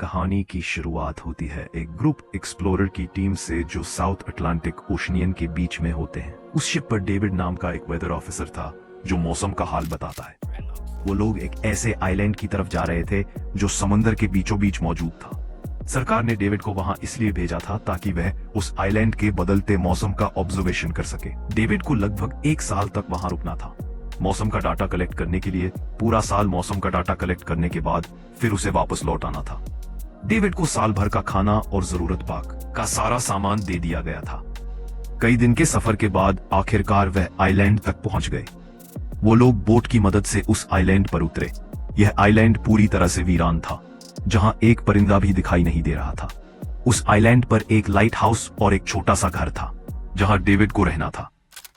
कहानी की शुरुआत होती है एक ग्रुप एक्सप्लोरर की टीम से जो साउथ अटलांटिक ओशियन के बीच में होते हैं। उस शिप पर डेविड नाम का एक वेदर ऑफिसर था जो मौसम का हाल बताता है। वो लोग एक ऐसे आइलैंड की तरफ जा रहे थे जो समंदर के बीचों बीच मौजूद था। सरकार ने डेविड को वहां इसलिए भेजा था ताकि वह उस आइलैंड के बदलते मौसम का ऑब्जर्वेशन कर सके। डेविड को लगभग 1 साल तक वहां रुकना था, मौसम का डाटा कलेक्ट करने के लिए। पूरा साल मौसम का डाटा कलेक्ट करने के बाद फिर उसे वापस लौट आना था। डेविड को साल भर का खाना और जरूरत पाक का सारा सामान दे दिया गया था। कई दिन के सफर के बाद आखिरकार वह आइलैंड तक पहुंच गए। वो लोग बोट की मदद से उस आइलैंड पर उतरे। यह आइलैंड पूरी तरह से वीरान था, जहां एक परिंदा भी दिखाई नहीं दे रहा था। उस आइलैंड पर एक लाइट हाउस और एक छोटा सा घर था जहां डेविड को रहना था,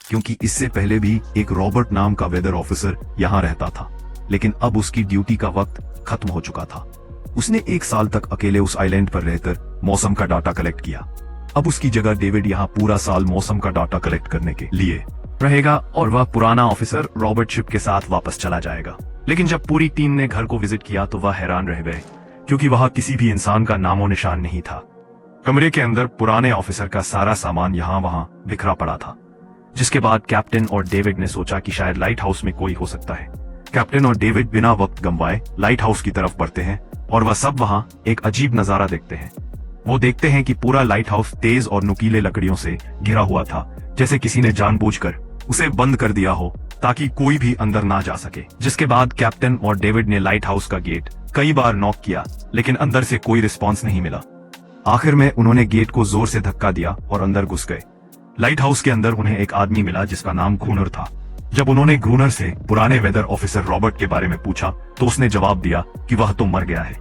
क्योंकि इससे पहले भी एक रॉबर्ट नाम का वेदर ऑफिसर यहां रहता था, लेकिन अब उसकी ड्यूटी का वक्त खत्म हो चुका था। उसने 1 साल तक अकेले उस आइलैंड पर रहकर मौसम का डाटा कलेक्ट किया। अब उसकी जगह डेविड यहां पूरा साल मौसम का डाटा कलेक्ट करने के लिए रहेगा और वह पुराना ऑफिसर रॉबर्ट शिप के साथ वापस चला जाएगा। लेकिन जब पूरी टीम ने घर को विजिट किया तो वह हैरान रह गए, क्योंकि वहां किसी भी इंसान का नामो निशान नहीं था। कमरे के अंदर पुराने ऑफिसर का सारा सामान यहाँ वहां बिखरा पड़ा था, जिसके बाद कैप्टन और डेविड ने सोचा कि शायद लाइट हाउस में कोई हो सकता है। कैप्टन और डेविड बिना वक्त गंवाए लाइट हाउस की तरफ बढ़ते हैं और वह सब वहां एक अजीब नजारा देखते हैं। वो देखते हैं कि पूरा लाइट हाउस तेज और नुकीले लकड़ियों से घिरा हुआ था, जैसे किसी ने जानबूझकर उसे बंद कर दिया हो ताकि कोई भी अंदर ना जा सके। जिसके बाद कैप्टन और डेविड ने लाइट हाउस का गेट कई बार नॉक किया, लेकिन अंदर से कोई रिस्पॉन्स नहीं मिला। आखिर में उन्होंने गेट को जोर से धक्का दिया और अंदर घुस गए। लाइट हाउस के अंदर उन्हें एक आदमी मिला जिसका नाम ग्रूनर था। जब उन्होंने ग्रूनर से पुराने वेदर ऑफिसर रॉबर्ट के बारे में पूछा तो उसने जवाब दिया कि वह तो मर गया है।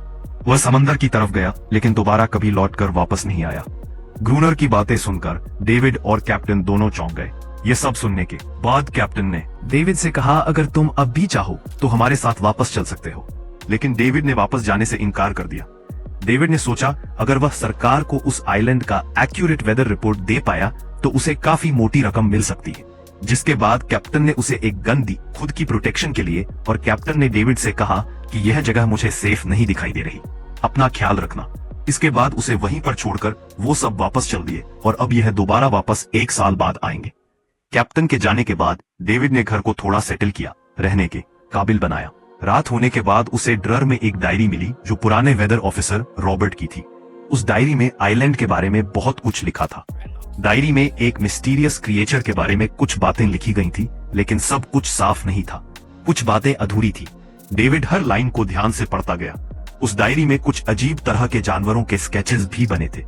वह समंदर की तरफ गया, लेकिन दोबारा कभी लौटकर वापस नहीं आया। ग्रूनर की बातें सुनकर डेविड और कैप्टन दोनों चौंक गए। ये सब सुनने के बाद कैप्टन ने डेविड से कहा, अगर तुम अब भी चाहो तो हमारे साथ वापस चल सकते हो। लेकिन डेविड ने वापस जाने से इनकार कर दिया। डेविड ने सोचा अगर वह सरकार को उस आइलैंड का एक्यूरेट वेदर रिपोर्ट दे पाया तो उसे काफी मोटी रकम मिल सकती है। जिसके बाद कैप्टन ने उसे एक गन दी खुद की प्रोटेक्शन के लिए, और कैप्टन ने डेविड से कहा कि यह जगह मुझे सेफ नहीं दिखाई दे रही, अपना ख्याल रखना। इसके बाद उसे वहीं पर छोड़कर वो सब वापस चल दिए और अब यह दोबारा वापस 1 साल बाद आएंगे। कैप्टन के जाने के बाद डेविड ने घर को थोड़ा सेटल किया, रहने के काबिल बनाया। रात होने के बाद उसे ड्रर में एक डायरी मिली जो पुराने वेदर ऑफिसर रॉबर्ट की थी। उस डायरी में आइलैंड के बारे में बहुत कुछ लिखा था। डायरी में एक मिस्टीरियस क्रिएचर के बारे में कुछ बातें लिखी गई थी, लेकिन सब कुछ साफ नहीं था। कुछ बातें अधूरी थी। डेविड हर लाइन को ध्यान से पढ़ता गया। उस डायरी में कुछ अजीब तरह के जानवरों के स्केचेस भी बने थे।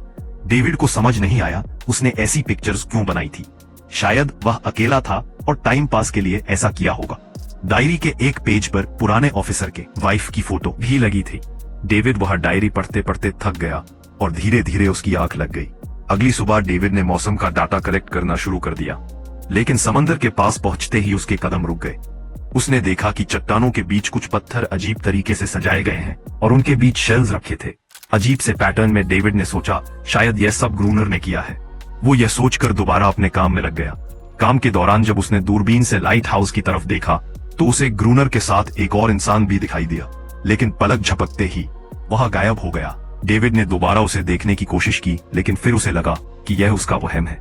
डेविड को समझ नहीं आया उसने ऐसी पिक्चर्स क्यों बनाई थी। शायद वह अकेला था और टाइम पास के लिए ऐसा किया होगा। डायरी के एक पेज पर पुराने ऑफिसर के वाइफ की फोटो भी लगी थी। डेविड वह डायरी पढ़ते पढ़ते थक गया और धीरे धीरे उसकी आंख लग गई। अगली सुबह डेविड ने मौसम का डाटा कलेक्ट करना शुरू कर दिया, लेकिन समंदर के पास पहुंचते ही उसके कदम रुक गए। उसने देखा कि चट्टानों के बीच कुछ पत्थर अजीब तरीके से सजाए गए हैं और उनके बीच शेल्स रखे थे। अजीब से पैटर्न में डेविड ने सोचा शायद यह सब ग्रूनर ने किया है। वो यह सोचकर दोबारा अपने काम में लग गया। काम के दौरान जब उसने दूरबीन से लाइट हाउस की तरफ देखा तो उसे ग्रूनर के साथ एक और इंसान भी दिखाई दिया, लेकिन पलक झपकते ही वह गायब हो गया। डेविड ने दोबारा उसे देखने की कोशिश की, लेकिन फिर उसे लगा कि यह उसका वहम है।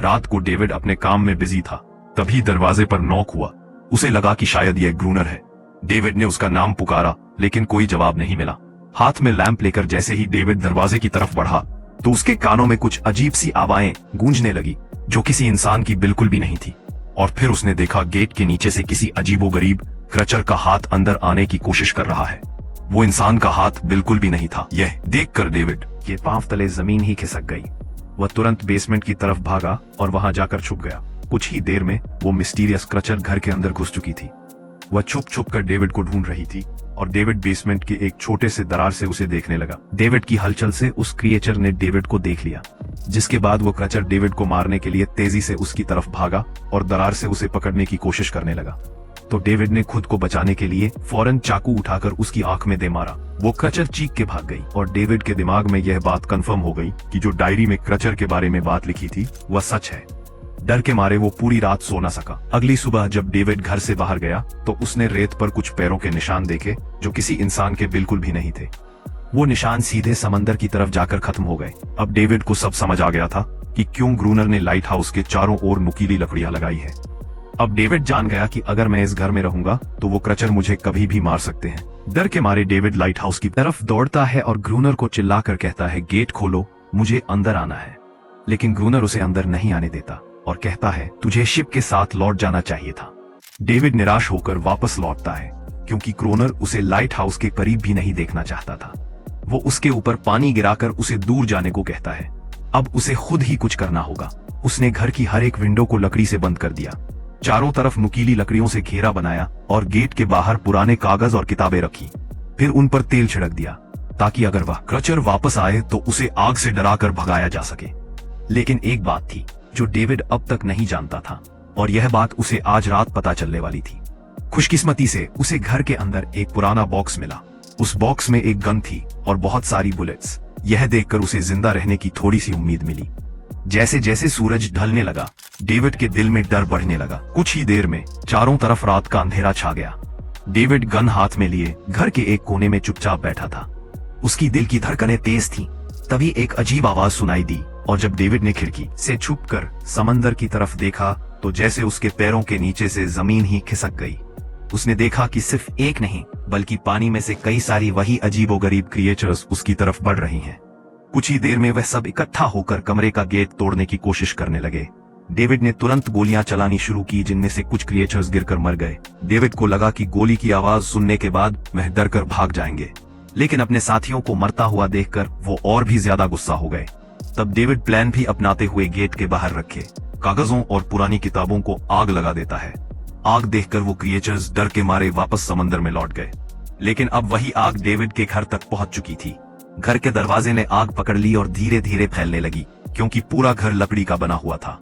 रात को डेविड अपने काम में बिजी था, तभी दरवाजे पर नॉक हुआ। उसे लगा कि शायद यह ग्रूनर है। डेविड ने उसका नाम पुकारा, लेकिन कोई जवाब नहीं मिला। हाथ में लैंप लेकर जैसे ही डेविड दरवाजे की तरफ बढ़ा तो उसके कानों में कुछ अजीब सी आवाजें गूंजने लगी, जो किसी इंसान की बिल्कुल भी नहीं थी। और फिर उसने देखा गेट के नीचे से किसी अजीबोगरीब क्रचर का हाथ अंदर आने की कोशिश कर रहा है। वो इंसान का हाथ बिल्कुल भी नहीं था। यह देखकर डेविड के पांव तले जमीन ही खिसक गई। वह तुरंत बेसमेंट की तरफ भागा और वहां जाकर छुप गया। कुछ ही देर में वो मिस्टीरियस क्रचर घर के अंदर घुस चुकी थी। वह छुप छुप कर डेविड को ढूंढ रही थी और डेविड बेसमेंट के एक छोटे से दरार से उसे देखने लगा। डेविड की हलचल से उस क्रिएचर ने डेविड को देख लिया, जिसके बाद वो क्रचर डेविड को मारने के लिए तेजी से उसकी तरफ भागा और दरार से उसे पकड़ने की कोशिश करने लगा। तो डेविड ने खुद को बचाने के लिए फौरन चाकू उठाकर उसकी आंख में दे मारा। वो क्रचर चीख के भाग गई और डेविड के दिमाग में यह बात कंफर्म हो गई कि जो डायरी में क्रचर के बारे में बात लिखी थी वह सच है। डर के मारे वो पूरी रात सो न सका। अगली सुबह जब डेविड घर से बाहर गया तो उसने रेत पर कुछ पैरों के निशान देखे जो किसी इंसान के बिल्कुल भी नहीं थे। वो निशान सीधे समंदर की तरफ जाकर खत्म हो गए। अब डेविड को सब समझ आ गया था कि क्यों ग्रूनर ने लाइट हाउस के चारों ओर नुकीली लकड़ियां लगाई है। अब डेविड जान गया कि अगर मैं इस घर में रहूंगा तो वो क्रचर मुझे कभी भी मार सकते हैं। डर के मारे डेविड लाइट हाउस की तरफ दौड़ता है और ग्रूनर को चिल्लाकर कहता है, गेट खोलो, मुझे अंदर आना है। लेकिन ग्रूनर उसे अंदर नहीं आने देता और कहता है, तुझे शिप के साथ लौट जाना चाहिए था। डेविड निराश होकर वापस लौटता है क्योंकि ग्रूनर उसे लाइट हाउस के करीब भी नहीं देखना चाहता था। वो उसके ऊपर पानी गिराकर उसे दूर जाने को कहता है। अब उसे खुद ही कुछ करना होगा। उसने घर की हर एक विंडो को लकड़ी से बंद कर दिया, चारों तरफ नुकीली लकड़ियों से घेरा बनाया और गेट के बाहर पुराने कागज और किताबें रखी। फिर उन पर तेल छिड़क दिया ताकि अगर वह क्रचर वापस आए तो उसे आग से डराकर भगाया जा सके। लेकिन एक बात थी जो डेविड अब तक नहीं जानता था और यह बात उसे आज रात पता चलने वाली थी। खुशकिस्मती से उसे घर के अंदर एक पुराना बॉक्स मिला। उस बॉक्स में एक गन थी और बहुत सारी बुलेट्स। यह देखकर उसे जिंदा रहने की थोड़ी सी उम्मीद मिली। जैसे जैसे सूरज ढलने लगा, डेविड के दिल में डर बढ़ने लगा। कुछ ही देर में चारों तरफ रात का अंधेरा छा गया। डेविड गन हाथ में लिए घर के एक कोने में चुपचाप बैठा था। उसकी दिल की धड़कनें तेज थीं। तभी एक अजीब आवाज सुनाई दी और जब डेविड ने खिड़की से छुपकर समंदर की तरफ देखा तो जैसे उसके पैरों के नीचे से जमीन ही खिसक गई। उसने देखा कि सिर्फ एक नहीं बल्कि पानी में से कई सारी वही अजीबोगरीब क्रिएचर्स उसकी तरफ बढ़ रही हैं। कुछ ही देर में वह सब इकट्ठा होकर कमरे का गेट तोड़ने की कोशिश करने लगे। डेविड ने तुरंत गोलियां चलानी शुरू की जिनमें से कुछ क्रिएचर्स गिरकर मर गए। डेविड को लगा कि गोली की आवाज सुनने के बाद वह डर कर भाग जाएंगे, लेकिन अपने साथियों को मरता हुआ देखकर वो और भी ज्यादा गुस्सा हो गए। तब डेविड प्लान भी अपनाते हुए गेट के बाहर रखे कागजों और पुरानी किताबों को आग लगा देता है। आग देखकर वो क्रिएचर्स डर के मारे वापस समंदर में लौट गए। लेकिन अब वही आग डेविड के घर तक पहुंच चुकी थी। घर के दरवाजे ने आग पकड़ ली और धीरे धीरे फैलने लगी क्योंकि पूरा घर लकड़ी का बना हुआ था।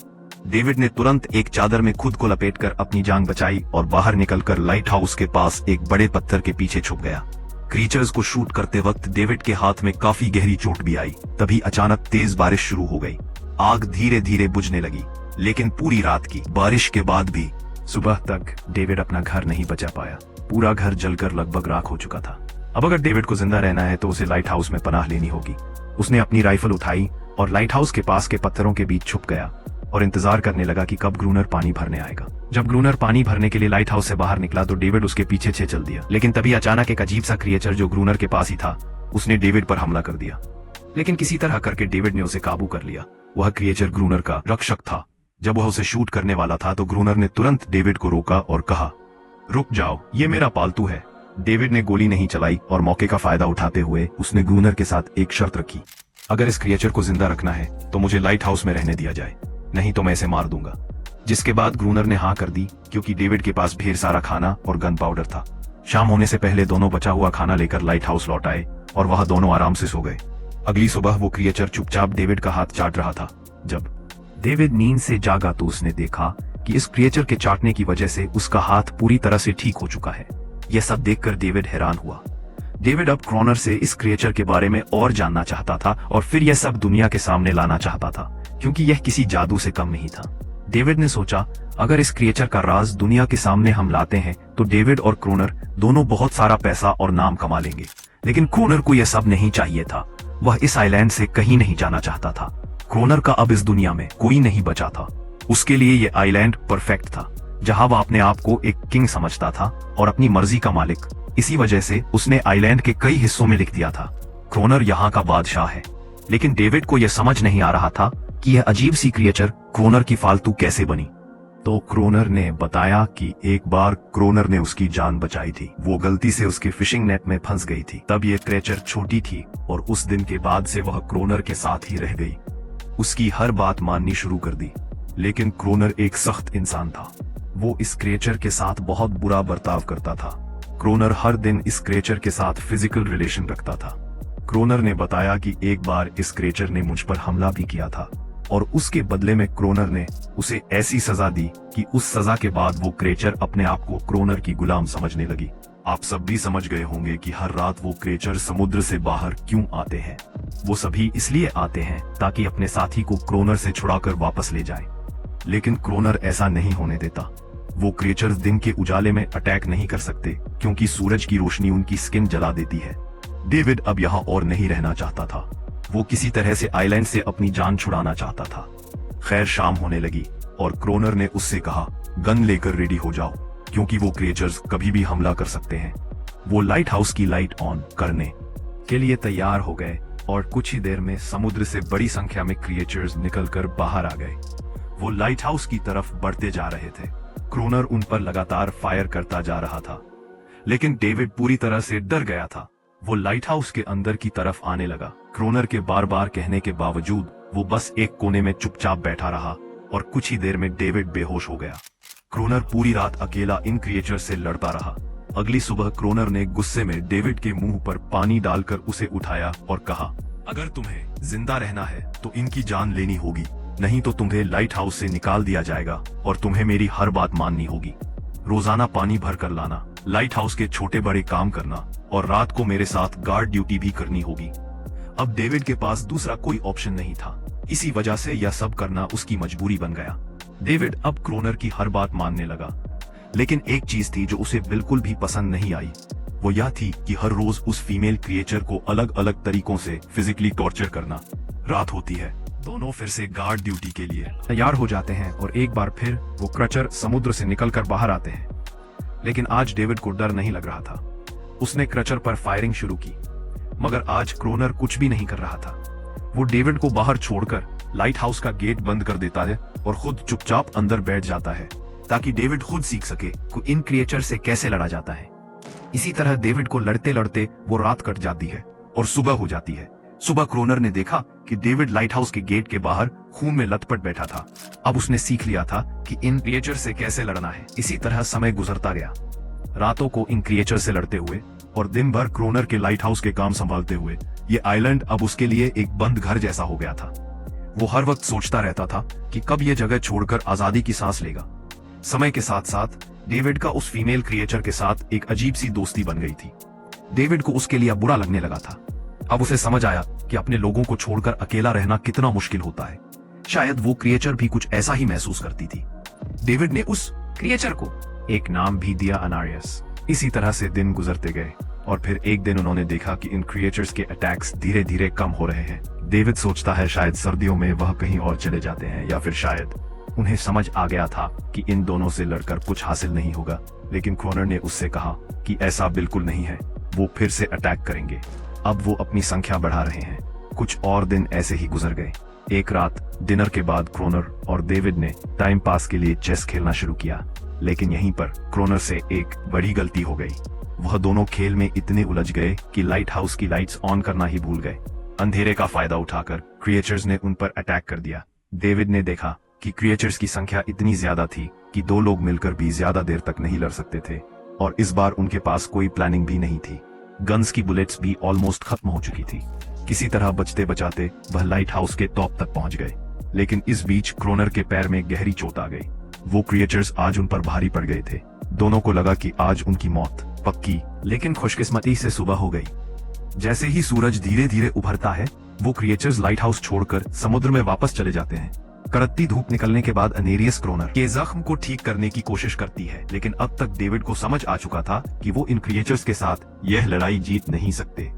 डेविड ने तुरंत एक चादर में खुद को लपेटकर अपनी जान बचाई और बाहर निकलकर लाइट हाउस के पास एक बड़े पत्थर के पीछे छुप गया। क्रीचर्स को शूट करते वक्त डेविड के हाथ में काफी गहरी चोट भी आई। तभी अचानक तेज बारिश शुरू हो गई। आग धीरे धीरे बुझने लगी, लेकिन पूरी रात की बारिश के बाद भी सुबह तक डेविड अपना घर नहीं बचा पाया। पूरा घर जलकर लगभग राख हो चुका था। अब अगर डेविड को जिंदा रहना है तो उसे लाइट हाउस में पनाह लेनी होगी। उसने अपनी राइफल उठाई और लाइट हाउस के पास के पत्थरों के बीच छुप गया और इंतजार करने लगा कि कब ग्रूनर पानी भरने आएगा। जब ग्रूनर पानी भरने के लिए लाइट हाउस से बाहर निकला तो डेविड उसके पीछे चल दिया। लेकिन तभी अचानक एक अजीब सा क्रिएचर जो ग्रूनर के पास ही था, उसने डेविड पर हमला कर दिया। लेकिन किसी तरह करके डेविड ने उसे काबू कर लिया। वह क्रिएचर ग्रूनर का रक्षक था। जब वह उसे शूट करने वाला था तो ग्रूनर ने तुरंत डेविड को रोका और कहा, रुक जाओ, ये मेरा पालतू है। डेविड ने गोली नहीं चलाई और मौके का फायदा उठाते हुए उसने ग्रूनर के साथ एक शर्त रखी, अगर इस क्रिएचर को जिंदा रखना है तो मुझे लाइट हाउस में रहने दिया जाए, नहीं तो मैं इसे मार दूंगा। जिसके बाद ग्रूनर ने हाँ कर दी क्योंकि डेविड के पास ढेर सारा खाना और गन पाउडर था। शाम होने से पहले दोनों बचा हुआ खाना लेकर लाइट हाउस लौट आए और वह दोनों आराम से सो गए। अगली सुबह वो क्रिएचर चुपचाप डेविड का हाथ चाट रहा था। जब डेविड नींद से जागा तो उसने देखा कि इस क्रिएचर के चाटने की वजह से उसका हाथ पूरी तरह से ठीक हो चुका है। यह सब देखकर डेविड हैरान हुआ। डेविड अब ग्रूनर से इस क्रिएचर के बारे में और जानना चाहता था और फिर यह सब दुनिया के सामने लाना चाहता था क्योंकि यह किसी जादू से कम नहीं था। डेविड ने सोचा, अगर इस क्रिएचर का राज दुनिया के सामने हम लाते हैं तो डेविड और ग्रूनर दोनों बहुत सारा पैसा और नाम कमा लेंगे। लेकिन ग्रूनर को यह सब नहीं चाहिए था। वह इस आइलैंड से कहीं नहीं जाना चाहता था। ग्रूनर का अब इस दुनिया में कोई नहीं बचा था। उसके लिए यह आइलैंड परफेक्ट था, जहां वह अपने आप को एक किंग समझता था और अपनी मर्जी का मालिक। इसी वजह से उसने आइलैंड के कई हिस्सों में लिख दिया था, ग्रूनर यहाँ का बादशाह है। लेकिन डेविड को यह समझ नहीं आ रहा था कि यह अजीब सी क्रिएचर ग्रूनर की फालतू कैसे बनी। तो ग्रूनर ने बताया कि एक बार ग्रूनर ने उसकी जान बचाई थी। वो गलती से उसके फिशिंग नेट में फंस गई थी। तब ये क्रिएचर छोटी थी और उस दिन के बाद से वह ग्रूनर के साथ ही रह गई। उसकी हर बात माननी शुरू कर दी। लेकिन ग्रूनर एक सख्त इंसान था। वो इस क्रिएचर के साथ बहुत बुरा बर्ताव करता था। ग्रूनर हर दिन इस क्रिएचर के साथ फिजिकल रिलेशन रखता था। ग्रूनर ने बताया कि एक बार इस क्रिएचर ने मुझ पर हमला भी किया था और उसके बदले में ग्रूनर ने उसे ऐसी सजा दी कि उस सजा के बाद वो क्रिएचर अपने आप को ग्रूनर की गुलाम समझने लगी। आप सब भी समझ गए होंगे कि हर रात वो क्रिएचर समुद्र से बाहर क्यों आते हैं। वो सभी इसलिए आते हैं ताकि अपने साथी को ग्रूनर से छुड़ाकर वापस ले जाए। लेकिन ग्रूनर ऐसा नहीं होने देता। वो क्रिएचर्स दिन के उजाले में अटैक नहीं कर सकते क्योंकि सूरज की रोशनी उनकी स्किन जला देती है। डेविड अब यहाँ और नहीं रहना चाहता था। वो किसी तरह से आइलैंड से अपनी जान छुड़ाना चाहता था। खैर शाम होने लगी और क्रोनर ने उससे कहा, गन लेकर रेडी हो जाओ क्योंकि वो क्रिएचर्स कभी भी हमला कर सकते हैं। वो लाइट हाउस की लाइट ऑन करने के लिए तैयार हो गए और कुछ ही देर में समुद्र से बड़ी संख्या में क्रिएचर्स निकलकर बाहर आ गए। वो लाइट हाउस की तरफ बढ़ते जा रहे थे। क्रोनर उन पर लगातार फायर करता जा रहा था, लेकिन डेविड पूरी तरह से डर गया था। वो लाइट हाउस के अंदर की तरफ आने लगा। क्रोनर के बार बार कहने के बावजूद वो बस एक कोने में चुपचाप बैठा रहा और कुछ ही देर में डेविड बेहोश हो गया। क्रोनर पूरी रात अकेला इन क्रिएचर से लड़ता रहा। अगली सुबह क्रोनर ने गुस्से में डेविड के मुंह पर पानी डालकर उसे उठाया और कहा, अगर तुम्हें जिंदा रहना है तो इनकी जान लेनी होगी, नहीं तो तुम्हें लाइट हाउस से निकाल दिया जाएगा और तुम्हें मेरी हर बात माननी होगी। रोजाना पानी भर कर लाना, लाइट हाउस के छोटे बड़े काम करना और रात को मेरे साथ गार्ड ड्यूटी भी करनी होगी। अब डेविड के पास दूसरा कोई ऑप्शन नहीं था। इसी वजह से यह सब करना उसकी मजबूरी बन गया। डेविड अब क्रोनर की हर बात मानने लगा, लेकिन एक चीज थी जो उसे बिल्कुल भी पसंद नहीं आई। वो यह थी कि हर रोज उस फीमेल क्रिएचर को अलग अलग तरीकों से फिजिकली टॉर्चर करना। रात होती है, दोनों फिर से गार्ड ड्यूटी के लिए तैयार हो जाते हैं और एक बार फिर वो क्रचर समुद्र से निकलकर बाहर आते हैं। लेकिन आज डेविड को डर नहीं लग रहा था। उसने क्रचर पर फायरिंग शुरू की, मगर आज क्रोनर कुछ भी नहीं कर रहा था। वो डेविड को बाहर छोड़कर लाइट हाउस का गेट बंद कर देता है और खुद चुपचाप अंदर बैठ जाता है ताकि डेविड खुद सीख सके कि इन क्रिएचर से कैसे लड़ा जाता है। इसी तरह डेविड को लड़ते लड़ते वो रात कट जाती है और सुबह हो जाती है। सुबह क्रोनर ने देखा कि डेविड लाइट हाउस के गेट के बाहर खून में लथपथ बैठा था। अब उसने सीख लिया था कि इन क्रिएचर से कैसे लड़ना है। इसी तरह समय गुजरता गया, रातों को इन क्रिएचर से लड़ते हुए और दिन भर क्रोनर के लाइट हाउस के काम संभालते हुए। ये आइलैंड अब उसके लिए एक बंद घर जैसा हो गया था। वो हर वक्त सोचता रहता था कि कब ये जगह छोड़कर आजादी की सांस लेगा। समय के साथ साथ डेविड का उस फीमेल क्रिएचर के साथ एक अजीब सी दोस्ती बन गई थी। डेविड को उसके लिए बुरा लगने लगा था। अब उसे समझ आया कि अपने लोगों को छोड़कर अकेला रहना कितना मुश्किल होता है। शायद वो क्रिएचर भी कुछ ऐसा ही महसूस करती थी। डेविड ने उस क्रिएचर को एक नाम भी दिया, अनारियस। इसी तरह से दिन गुजरते गए और फिर एक दिन उन्होंने देखा कि इन क्रिएचर्स के अटैक्स धीरे धीरे कम हो रहे हैं। डेविड सोचता है शायद सर्दियों में वह कहीं और चले जाते हैं, या फिर शायद उन्हें समझ आ गया था कि इन दोनों से लड़कर कुछ हासिल नहीं होगा। लेकिन क्रोनर ने उससे कहा कि ऐसा बिल्कुल नहीं है, वो फिर से अटैक करेंगे। अब वो अपनी संख्या बढ़ा रहे हैं। कुछ और दिन ऐसे ही गुजर गए। एक रात डिनर के बाद क्रोनर और डेविड ने टाइम पास के लिए चेस खेलना शुरू किया, लेकिन यहीं पर क्रोनर से एक बड़ी गलती हो गई। वह दोनों खेल में इतने उलझ गए कि लाइट हाउस की लाइट्स ऑन करना ही भूल गए। अंधेरे का फायदा उठाकर क्रिएचर्स ने उन पर अटैक कर दिया। डेविड ने देखा कि क्रिएचर्स की संख्या इतनी ज्यादा थी कि दो लोग मिलकर भी ज्यादा देर तक नहीं लड़ सकते थे, और इस बार उनके पास कोई प्लानिंग भी नहीं थी। गन्स की बुलेट्स भी ऑलमोस्ट खत्म हो चुकी थी। किसी तरह बचते बचाते वह लाइट हाउस के टॉप तक पहुंच गए, लेकिन इस बीच क्रोनर के पैर में गहरी चोट आ गई। वो क्रिएचर्स आज उन पर भारी पड़ गए थे। दोनों को लगा कि आज उनकी मौत पक्की, लेकिन खुशकिस्मती से सुबह हो गई। जैसे ही सूरज धीरे धीरे उभरता है, वो क्रिएचर्स लाइट हाउस छोड़कर समुद्र में वापस चले जाते हैं। कड़कती धूप निकलने के बाद अनेरियस क्रोनर के जख्म को ठीक करने की कोशिश करती है, लेकिन अब तक डेविड को समझ आ चुका था कि वो इन क्रिएचर्स के साथ यह लड़ाई जीत नहीं सकते।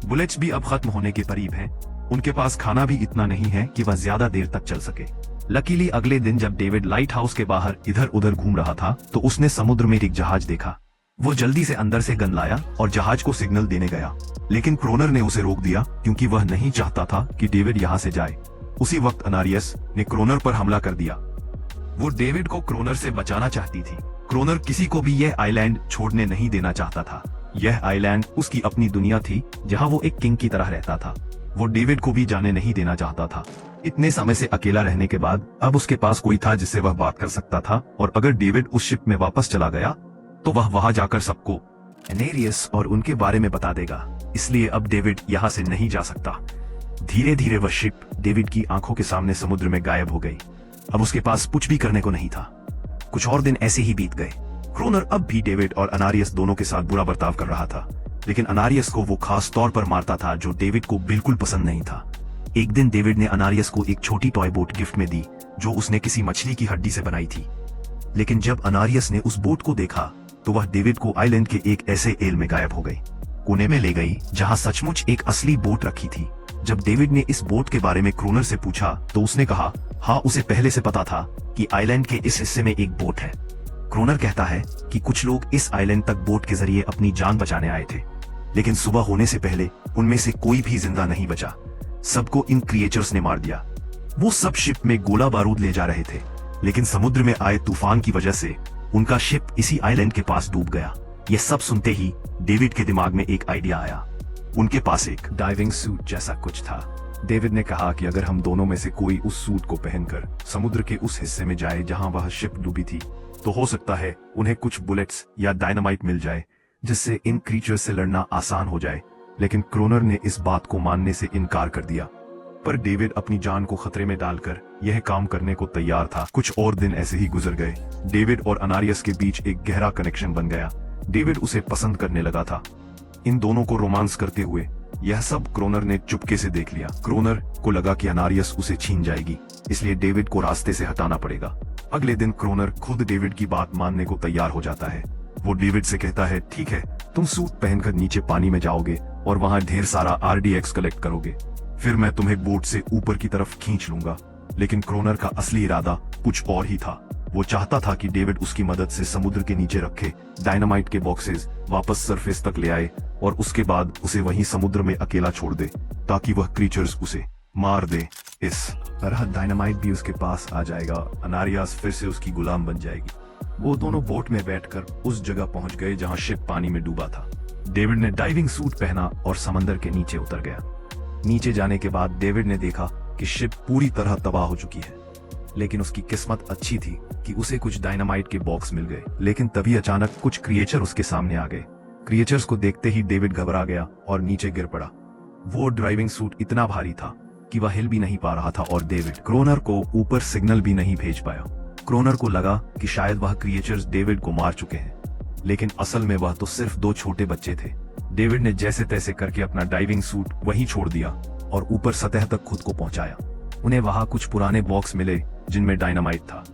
बुलेट्स भी अब खत्म होने के करीब हैं। उनके पास खाना भी इतना नहीं है कि वह ज्यादा देर तक चल सके। लकीली अगले दिन जब डेविड लाइट हाउस के बाहर इधर उधर घूम रहा था, तो उसने समुद्र में एक जहाज देखा। वो जल्दी से अंदर से गन लाया और जहाज को सिग्नल देने गया, लेकिन क्रोनर ने उसे रोक दिया क्योंकि वह नहीं चाहता था कि डेविड यहाँ से जाए। उसी वक्त अनारियस ने क्रोनर पर हमला कर दिया। वो डेविड को क्रोनर से बचाना चाहती थी। क्रोनर किसी को भी यह आइलैंड छोड़ने नहीं देना चाहता था। यह आइलैंड उसकी अपनी दुनिया थी जहाँ वो एक किंग की तरह रहता था। वो डेविड को भी जाने नहीं देना चाहता था। इतने समय से अकेला रहने के बाद अब उसके पास कोई था जिससे वह बात कर सकता था, और अगर डेविड उस शिप में वापस चला गया तो वह वहां जाकर सबको एनेरियस और उनके बारे में बता देगा। इसलिए अब डेविड यहाँ से नहीं जा सकता। धीरे धीरे वह शिप डेविड की आंखों के सामने समुद्र में गायब हो गई। अब उसके पास कुछ भी करने को नहीं था। कुछ और दिन ऐसे ही बीत गए। क्रोनर अब भी डेविड और अनारियस दोनों के साथ बुरा बर्ताव कर रहा था, लेकिन अनारियस को वो खास तौर पर मारता था जो डेविड को बिल्कुल पसंद नहीं था। एक दिन डेविड ने अनारियस को एक छोटी टॉय बोट गिफ्ट में दी जो उसने किसी मछली की हड्डी से बनाई थी। लेकिन जब अनारियस ने उस बोट को देखा तो वह डेविड को आइलैंड के एक ऐसे एल में गायब हो गई कोने में ले गई जहां सचमुच एक असली बोट रखी थी। जब डेविड ने इस बोट के बारे में क्रोनर से पूछा तो उसने कहा हाँ, उसे पहले से पता था कि आइलैंड के इस हिस्से में एक बोट है। क्रोनर कहता है कि कुछ लोग इस आइलैंड तक बोट के जरिए अपनी जान बचाने आए थे, लेकिन सुबह होने से पहले उनमें से कोई भी जिंदा नहीं बचा। सबको इन क्रिएचर्स ने मार दिया। वो सब शिप में गोला बारूद ले जा रहे थे, लेकिन समुद्र में आए तूफान की वजह से उनका शिप इसी आइलैंड के पास डूब गया। ये सब सुनते ही डेविड के दिमाग में एक आइडिया आया। उनके पास एक डाइविंग सूट जैसा कुछ था। डेविड ने कहा कि अगर हम दोनों में से कोई उस सूट को पहनकर समुद्र के उस हिस्से में जाए जहां वह शिप डूबी थी, तो हो सकता है उन्हें कुछ बुलेट्स या डायनामाइट मिल जाए, जिससे इन क्रीचर्स से लड़ना आसान हो जाए। लेकिन क्रोनर ने इस बात को मानने से इनकार कर दिया। पर डेविड अपनी जान को खतरे में डालकर यह काम करने को तैयार था। कुछ और दिन ऐसे ही गुजर गए। डेविड और अनारियस के बीच एक गहरा कनेक्शन बन गया। डेविड उसे पसंद करने लगा था। इन दोनों को रोमांस करते हुए यह सब क्रोनर ने चुपके से देख लिया। क्रोनर को लगा कि अनारियस उसे छीन जाएगी, इसलिए डेविड को रास्ते से हटाना पड़ेगा। अगले दिन क्रोनर खुद डेविड की बात मानने को तैयार हो जाता है। वो डेविड से कहता है, ठीक है, तुम सूट पहनकर नीचे पानी में जाओगे और वहां ढेर सारा RDX कलेक्ट करोगे, फिर मैं तुम्हें बोट से ऊपर की तरफ खींच लूंगा। लेकिन क्रोनर का असली इरादा कुछ और ही था। वो चाहता था कि डेविड उसकी मदद से समुद्र के नीचे रखे डायनामाइट के बॉक्सेस वापस सरफेस तक ले आए और उसके बाद उसे वहीं समुद्र में अकेला छोड़ दे, ताकि वह क्रीचर्स उसे मार दे। इस तरह डायनामाइट भी उसके पास आ जाएगा। अनारियास फिर से उसकी गुलाम बन जाएगी। वो दोनों बोट में बैठकर उस जगह पहुंच गए जहां शिप पानी में डूबा था। डेविड ने डाइविंग सूट पहना और समंदर के नीचे उतर गया। नीचे जाने के बाद डेविड ने देखा कि शिप पूरी तरह तबाह हो चुकी है, लेकिन उसकी किस्मत अच्छी थी कि उसे कुछ डायनामाइट के बॉक्स मिल गए। लेकिन तभी अचानक कुछ क्रिएचर उसके सामने आ गए। क्रिएचर्स को देखते ही डेविड घबरा गया और नीचे गिर पड़ा। वो ड्राइविंग सूट इतना भारी था कि वह हिल भी नहीं पा रहा था और डेविड क्रोनर को ऊपर सिग्नल भी नहीं भेज पाया। क्रोनर को लगा कि शायद वह क्रिएचर्स डेविड को मार चुके हैं, लेकिन असल में वह तो सिर्फ 2 छोटे बच्चे थे। डेविड ने जैसे तैसे करके अपना डाइविंग सूट वहीं छोड़ दिया और ऊपर सतह तक खुद को पहुंचाया। उन्हें वहां कुछ पुराने बॉक्स मिले जिनमें डायनामाइट था।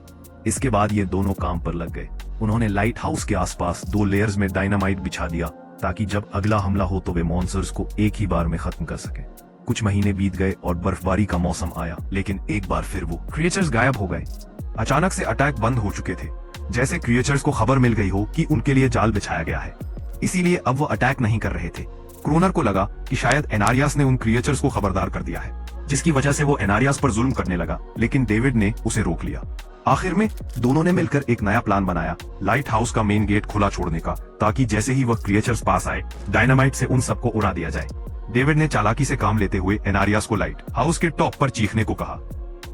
इसके बाद ये दोनों काम पर लग गए। उन्होंने लाइट हाउस के आसपास 2 लेयर्स में डायनामाइट बिछा दिया, ताकि जब अगला हमला हो तो वे मॉन्स्टर्स को एक ही बार में खत्म कर सके। कुछ महीने बीत गए और बर्फबारी का मौसम आया, लेकिन एक बार फिर वो क्रिएचर्स गायब हो गए। अचानक से अटैक बंद हो चुके थे, जैसे क्रिएचर्स को खबर मिल गई हो कि उनके लिए जाल बिछाया गया है, इसीलिए अब वो अटैक नहीं कर रहे थे। क्रोनर को लगा कि शायद एनारियास ने उन क्रिएचर्स को खबरदार कर दिया है, जिसकी वजह से वो एनारियास पर जुल्म करने लगा, लेकिन डेविड ने उसे रोक लिया। आखिर में दोनों ने मिलकर एक नया प्लान बनाया, लाइट हाउस का मेन गेट खुला छोड़ने का, ताकि जैसे ही वह क्रिएचर्स पास आए डायनामाइट से उन सबको उड़ा दिया जाए। डेविड ने चालाकी से काम लेते हुए एनारियास को लाइट हाउस के टॉप पर चीखने को कहा।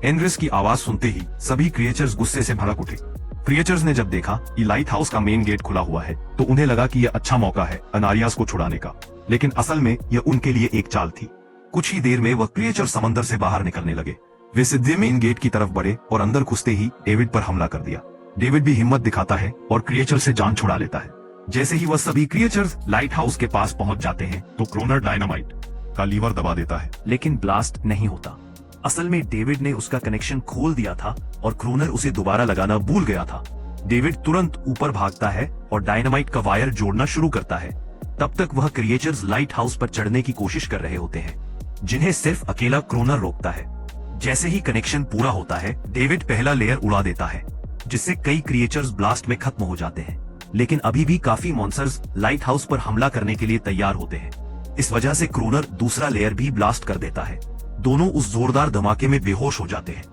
एनरिस की आवाज सुनते ही सभी क्रिएचर्स गुस्से से भड़क उठे। क्रिएचर्स ने जब देखा कि लाइट हाउस का मेन गेट खुला हुआ है तो उन्हें लगा कि यह अच्छा मौका है एनारियास को छुड़ाने का, लेकिन असल में यह उनके लिए एक चाल थी। कुछ ही देर में वह क्रिएचर समंदर से बाहर निकलने लगे। वे सीधे मेन गेट की तरफ बढ़े और अंदर घुसते ही डेविड पर हमला कर दिया। डेविड भी हिम्मत दिखाता है और क्रिएचर से जान छुड़ा लेता है। जैसे ही वह सभी क्रिएचर्स लाइट हाउस के पास पहुंच जाते हैं तो क्रोनर डायनामाइट का लीवर दबा देता है, लेकिन ब्लास्ट नहीं होता। असल में डेविड ने उसका कनेक्शन खोल दिया था और क्रोनर उसे दोबारा लगाना भूल गया था। डेविड तुरंत ऊपर भागता है और डायनामाइट का वायर जोड़ना शुरू करता है। तब तक वह क्रिएचर्स लाइट हाउस पर चढ़ने की कोशिश कर रहे होते हैं, जिन्हें सिर्फ अकेला क्रोनर रोकता है। जैसे ही कनेक्शन पूरा होता है, डेविड पहला लेयर उड़ा देता है, जिससे कई क्रिएचर्स ब्लास्ट में खत्म हो जाते हैं। लेकिन अभी भी काफी मॉन्स्टर्स लाइट हाउस पर हमला करने के लिए तैयार होते हैं। इस वजह से क्रोनर दूसरा लेयर भी ब्लास्ट कर देता है। दोनों उस जोरदार धमाके में बेहोश हो जाते हैं।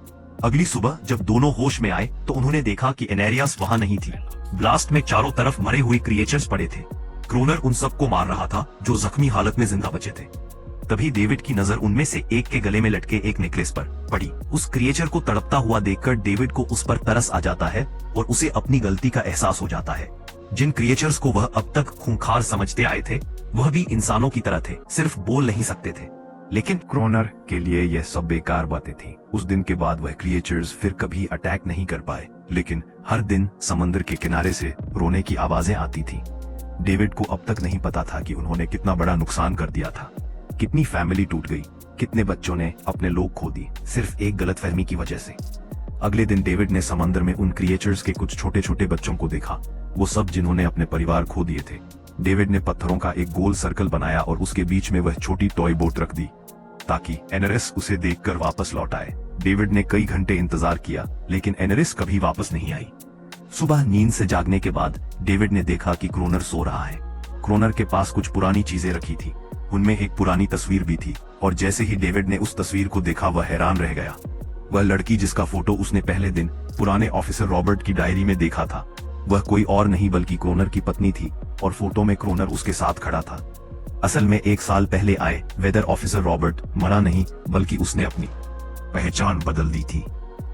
अगली सुबह जब दोनों होश में आए तो उन्होंने देखा कि एनारियास वहां नहीं थी। ब्लास्ट में चारों तरफ मरे हुए क्रिएचर्स पड़े थे। क्रोनर उन सबको मार रहा था जो जख्मी हालत में जिंदा बचे थे। तभी डेविड की नजर उनमें से एक के गले में लटके एक नेकलेस पर पड़ी। उस क्रिएचर को तड़पता हुआ देखकर डेविड को उस पर तरस आ जाता है और उसे अपनी गलती का एहसास हो जाता है। जिन क्रिएचर्स को वह अब तक खूंखार समझते आए थे, वह भी इंसानों की तरह थे, सिर्फ बोल नहीं सकते थे। लेकिन क्रोनर के लिए यह सब बेकार बातें थी। उस दिन के बाद वह क्रिएचर्स फिर कभी अटैक नहीं कर पाए, लेकिन हर दिन समंदर के किनारे से रोने की आवाजें आती थी। डेविड को अब तक नहीं पता था कि उन्होंने कितना बड़ा नुकसान कर दिया था। कितनी फैमिली टूट गई, कितने बच्चों ने अपने लोग खो दिए, सिर्फ एक गलतफहमी की वजह से। अगले दिन डेविड ने समंदर में उन क्रिएचर्स के कुछ छोटे छोटे बच्चों को देखा, वो सब जिन्होंने अपने परिवार खो दिए थे। डेविड ने पत्थरों का एक गोल सर्कल बनाया और उसके बीच में वह छोटी टॉय बोट रख दी ताकि एनरिस उसे देखकर वापस लौट आए। डेविड ने कई घंटे इंतजार किया लेकिन एनरिस कभी वापस नहीं आई। सुबह नींद से जागने के बाद डेविड ने देखा कि क्रोनर सो रहा है। क्रोनर के पास कुछ पुरानी चीजें रखी थी, उनमें एक पुरानी तस्वीर भी थी और जैसे ही डेविड ने उस तस्वीर को देखा वह हैरान रह गया। वह लड़की जिसका फोटो उसने पहले दिन पुराने ऑफिसर रॉबर्ट की डायरी में देखा था, वह कोई और नहीं बल्कि क्रोनर की पत्नी थी और फोटो में क्रोनर उसके साथ खड़ा था। असल में 1 साल पहले आए वेदर ऑफिसर रॉबर्ट मरा नहीं बल्कि उसने अपनी पहचान बदल दी थी।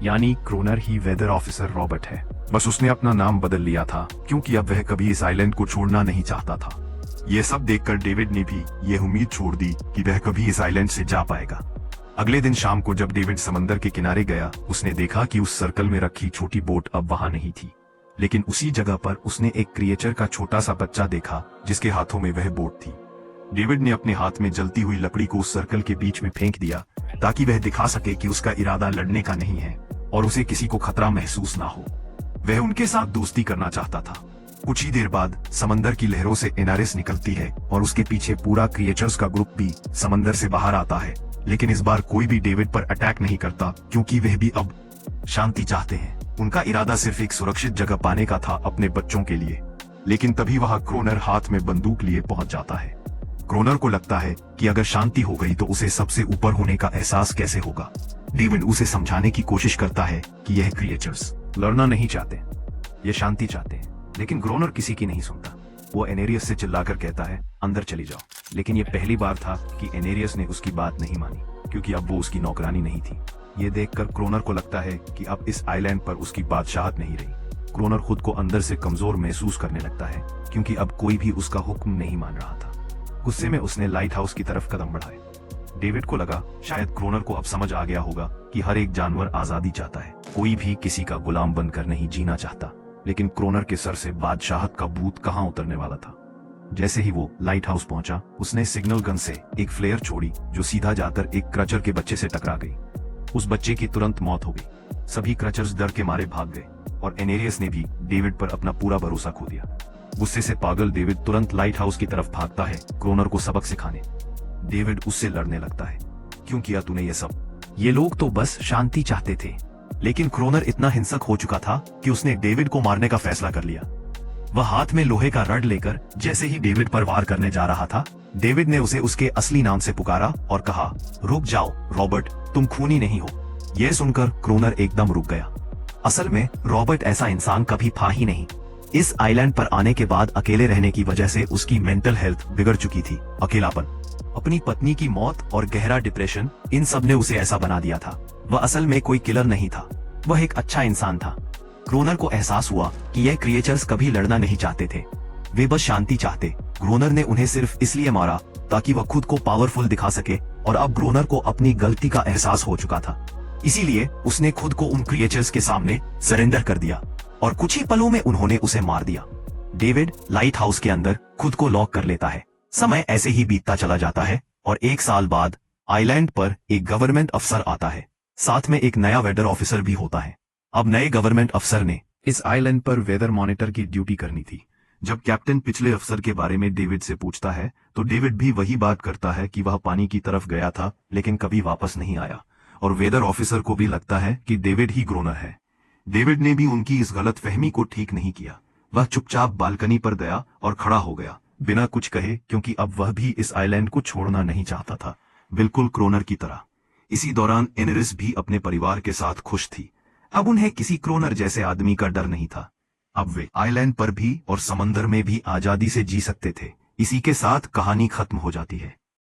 यानी क्रोनर ही वेदर ऑफिसर रॉबर्ट है, बस उसने अपना नाम बदल लिया था क्योंकि अब वह कभी इस आइलैंड को छोड़ना नहीं चाहता था। यह सब देखकर डेविड ने भी यह उम्मीद छोड़ दी कि वह कभी इस आइलैंड से जा पाएगा। अगले दिन शाम को जब डेविड समंदर के किनारे गया, उसने देखा कि उस सर्कल में रखी छोटी बोट अब वहां नहीं थी, लेकिन उसी जगह पर उसने एक क्रिएचर का छोटा सा बच्चा देखा जिसके हाथों में वह बोट थी। डेविड ने अपने हाथ में जलती हुई लकड़ी को उस सर्कल के बीच में फेंक दिया ताकि वह दिखा सके कि उसका इरादा लड़ने का नहीं है और उसे किसी को खतरा महसूस ना हो। वह उनके साथ दोस्ती करना चाहता था। कुछ ही देर बाद समंदर की लहरों से एनारिस निकलती है और उसके पीछे पूरा क्रिएचर्स का ग्रुप भी समंदर से बाहर आता है, लेकिन इस बार कोई भी डेविड पर अटैक नहीं करता क्योंकि वह भी अब शांति चाहते हैं। उनका इरादा सिर्फ एक सुरक्षित जगह पाने का था अपने बच्चों के लिए। लेकिन तभी वहां क्रोनर हाथ में बंदूक लिए पहुंच जाता है। क्रोनर को लगता है कि अगर शांति हो गई तो उसे सबसे ऊपर होने का एहसास कैसे होगा। डेविड उसे समझाने की कोशिश करता है कि यह क्रिएचर्स लड़ना नहीं चाहते, ये शांति चाहते हैं, लेकिन क्रोनर किसी की नहीं सुनता। वो एनेरियस से चिल्लाकर कहता है अंदर चली जाओ, लेकिन ये पहली बार था कि एनेरियस ने उसकी बात नहीं मानी क्योंकि अब वो उसकी नौकरानी नहीं थी। ये देखकर क्रोनर को लगता है कि अब इस आइलैंड पर उसकी बादशाहत नहीं रही। क्रोनर खुद को अंदर से कमजोर महसूस करने लगता है क्योंकि अब कोई भी उसका हुक्म नहीं मान रहा था। गुस्से में उसने लाइट हाउस की तरफ कदम बढ़ाए। डेविड को लगा शायद क्रोनर को अब समझ आ गया होगा कि हर एक जानवर आजादी चाहता है, कोई भी किसी का गुलाम बनकर नहीं जीना चाहता। लेकिन क्रोनर के सर से बादशाहत का भूत कहां उतरने वाला था। जैसे ही वो लाइट हाउस पहुंचा, उसने सिग्नल गन से एक फ्लेयर छोड़ी जो सीधा जाकर एक क्रचर के बच्चे से टकरा गई। उस बच्चे की तुरंत मौत हो गई। सभी क्रचर्स डर के मारे भाग गए और एनेरियस ने भी डेविड पर अपना पूरा भरोसा खो दिया। गुस्से से पागल डेविड तुरंत लाइट हाउस की तरफ भागता है क्रोनर को सबक सिखाने। डेविड उससे लड़ने लगता है, क्यों किया तूने ये सब? ये लोग तो बस शांति चाहते थे। लेकिन क्रोनर इतना हिंसक हो चुका था कि उसने डेविड को मारने का फैसला कर लिया। वह हाथ में लोहे का रड लेकर जैसे ही डेविड पर वार करने जा रहा था, डेविड ने उसे उसके असली नाम से पुकारा और कहा, रुक जाओ रॉबर्ट, तुम खूनी नहीं हो। यह सुनकर क्रोनर एकदम रुक गया। असल में रॉबर्ट ऐसा इंसान कभी था ही नहीं। इस आइलैंड पर आने के बाद अकेले रहने की वजह से उसकी मेंटल हेल्थ बिगड़ चुकी थी। अकेलापन, अपनी पत्नी की मौत और गहरा डिप्रेशन, इन सब ने उसे ऐसा बना दिया था। वह असल में कोई किलर नहीं था, वह एक अच्छा इंसान था। क्रोनर को एहसास हुआ कि यह क्रिएचर्स कभी लड़ना नहीं चाहते थे, वे बस शांति चाहते। क्रोनर ने उन्हें सिर्फ इसलिए मारा ताकि वह खुद को पावरफुल दिखा सके और अब क्रोनर को अपनी गलती का एहसास हो चुका था। इसीलिए उसने खुद को उन क्रिएचर्स के सामने सरेंडर कर दिया और कुछ ही पलों में उन्होंने उसे मार दिया। डेविड लाइट हाउस के अंदर खुद को लॉक कर लेता है। समय ऐसे ही बीतता चला जाता है और 1 साल बाद आइलैंड पर एक गवर्नमेंट अफसर आता है, साथ में एक नया वेदर ऑफिसर भी होता है। अब नए गवर्नमेंट अफसर ने इस आइलैंड पर वेदर मॉनिटर की ड्यूटी करनी थी। जब कैप्टन पिछले अफसर के बारे में डेविड से पूछता है तो डेविड भी वही बात करता है कि वह पानी की तरफ गया था लेकिन कभी वापस नहीं आया, और वेदर ऑफिसर को भी लगता है कि डेविड ही क्रोनर है। डेविड ने भी उनकी इस गलतफहमी को ठीक नहीं किया। वह चुपचाप बालकनी पर गया और खड़ा हो गया बिना कुछ कहे, क्योंकि अब वह भी इस आइलैंड को छोड़ना नहीं चाहता था, बिल्कुल क्रोनर की तरह। इसी दौरान एनेरिस भी अपने परिवार के साथ खुश थी। अब उन्हें किसी क्रोनर जैसे आदमी का डर नहीं था। अब वे आइलैंड पर भी और समंदर में भी आजादी से जी सकते थे। इसी के साथ कहानी खत्म हो जाती है।